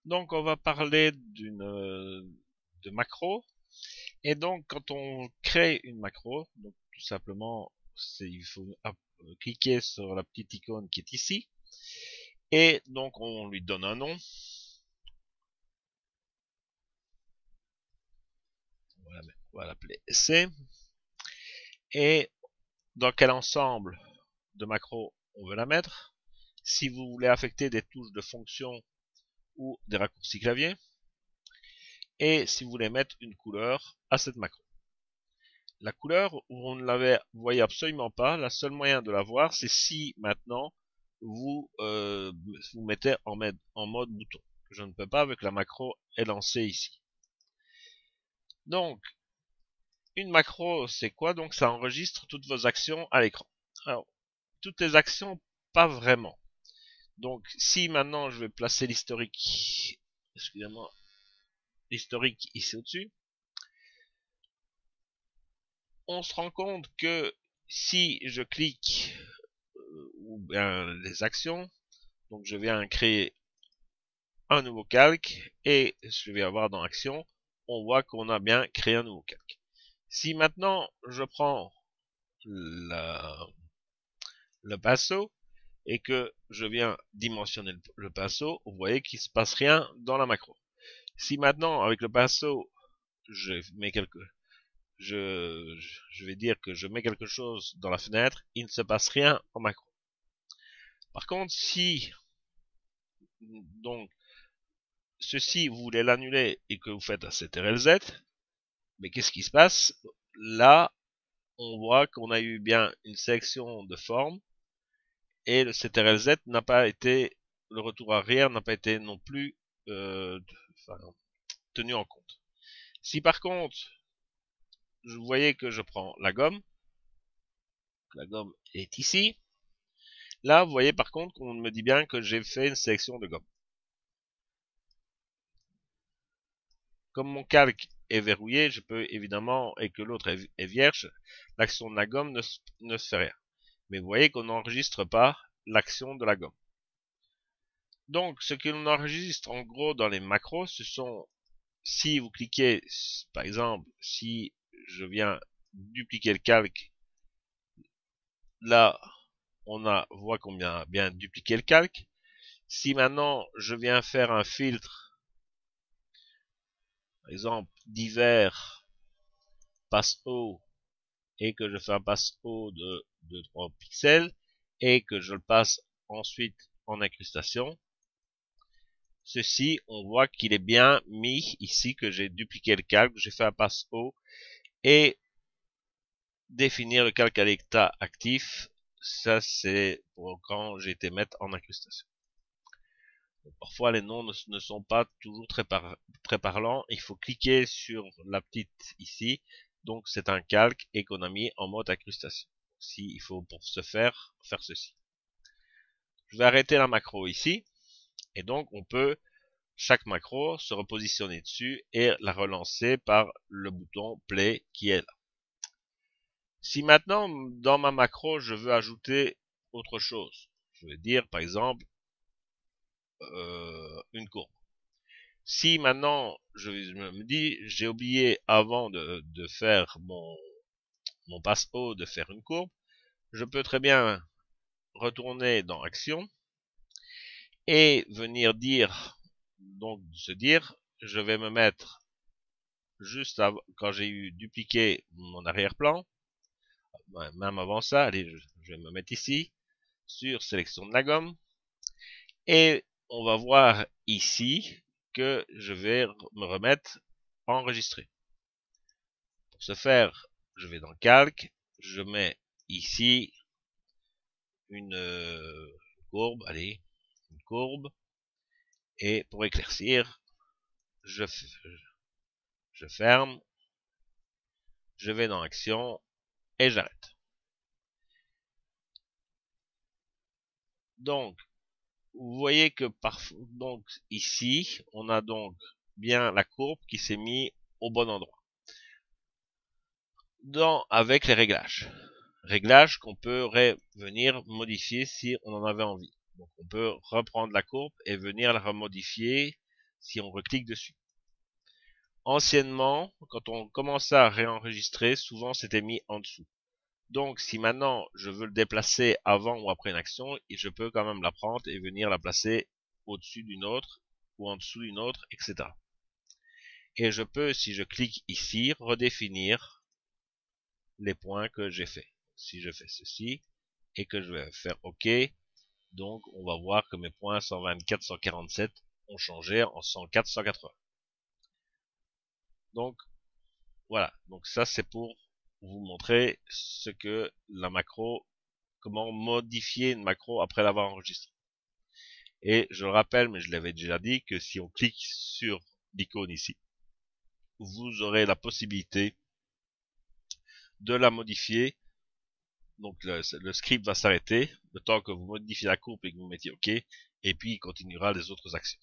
Donc on va parler de macro. Et donc quand on crée une macro, donc tout simplement, il faut cliquer sur la petite icône qui est ici. Et donc on lui donne un nom. On va l'appeler C. Et dans quel ensemble de macros on veut la mettre. Si vous voulez affecter des touches de fonction ou des raccourcis clavier. Et si vous voulez mettre une couleur à cette macro. La couleur, vous ne la voyez absolument pas. La seule moyen de la voir, c'est si maintenant vous mettez en mode bouton. Je ne peux pas avec la macro est lancée ici. Donc, une macro, c'est quoi? Donc, ça enregistre toutes vos actions à l'écran. Alors, toutes les actions, pas vraiment. Donc, si maintenant je vais placer l'historique, excusez-moi, l'historique ici au-dessus, on se rend compte que si je clique ou bien les actions, donc je viens créer un nouveau calque et je vais avoir dans action, on voit qu'on a bien créé un nouveau calque. Si maintenant je prends le pinceau et que je viens dimensionner le pinceau, vous voyez qu'il ne se passe rien dans la macro. Si maintenant avec le pinceau je mets je vais dire que je mets quelque chose dans la fenêtre, il ne se passe rien en macro. Par contre, si donc ceci vous voulez l'annuler et que vous faites un CTRL-Z, mais qu'est-ce qui se passe? Là, on voit qu'on a eu bien une sélection de formes et le CTRL-Z n'a pas été, le retour arrière n'a pas été non plus enfin, tenu en compte. Si par contre, vous voyez que je prends la gomme est ici, là vous voyez par contre qu'on me dit bien que j'ai fait une sélection de gomme. Comme mon calque est verrouillé, je peux évidemment, et que l'autre est vierge, l'action de la gomme ne se fait rien. Mais vous voyez qu'on n'enregistre pas l'action de la gomme. Donc, ce que l'on enregistre en gros dans les macros, ce sont, si vous cliquez, par exemple, si je viens dupliquer le calque, là, voit qu'on vient bien dupliquer le calque. Si maintenant, je viens faire un filtre, par exemple, divers, passe haut, et que je fais un passe haut de 3 pixels, et que je le passe ensuite en incrustation, ceci, on voit qu'il est bien mis ici, que j'ai dupliqué le calque, j'ai fait un passe haut, et définir le calque à l'état actif, ça c'est pour quand j'ai été mettre en incrustation. Donc, parfois les noms ne sont pas toujours très parlants, il faut cliquer sur la petite ici, donc c'est un calque et qu'on a mis en mode incrustation. Si il faut pour ce faire ceci. Je vais arrêter la macro ici, et donc on peut chaque macro se repositionner dessus et la relancer par le bouton play qui est là. Si maintenant dans ma macro je veux ajouter autre chose, je vais dire par exemple une courbe. Si maintenant je me dis j'ai oublié avant de faire mon passe haut de faire une courbe, je peux très bien retourner dans action et venir dire donc se dire je vais me mettre juste avant, quand j'ai eu dupliqué mon arrière-plan, même avant ça, allez, je vais me mettre ici, sur sélection de la gomme, et on va voir ici que je vais me remettre enregistré. Pour ce faire, je vais dans calque, je mets ici une courbe, allez, une courbe, et pour éclaircir, je ferme, je vais dans action, et j'arrête. Donc, vous voyez que donc ici, on a donc bien la courbe qui s'est mise au bon endroit. Avec les réglages. Réglages qu'on peut venir modifier si on en avait envie. Donc on peut reprendre la courbe et venir la remodifier si on reclique dessus. Anciennement, quand on commençait à réenregistrer, souvent c'était mis en dessous. Donc, si maintenant je veux le déplacer avant ou après une action, je peux quand même la prendre et venir la placer au-dessus d'une autre ou en dessous d'une autre, etc. Et je peux, si je clique ici, redéfinir les points que j'ai fait. Si je fais ceci et que je vais faire OK, donc on va voir que mes points 124, 147 ont changé en 104, 180. Donc voilà, donc ça c'est pour vous montrer ce que la macro, comment modifier une macro après l'avoir enregistrée. Et je le rappelle, mais je l'avais déjà dit, que si on clique sur l'icône ici, vous aurez la possibilité de la modifier. Donc le script va s'arrêter, le temps que vous modifiez la courbe et que vous mettiez OK, et puis il continuera les autres actions.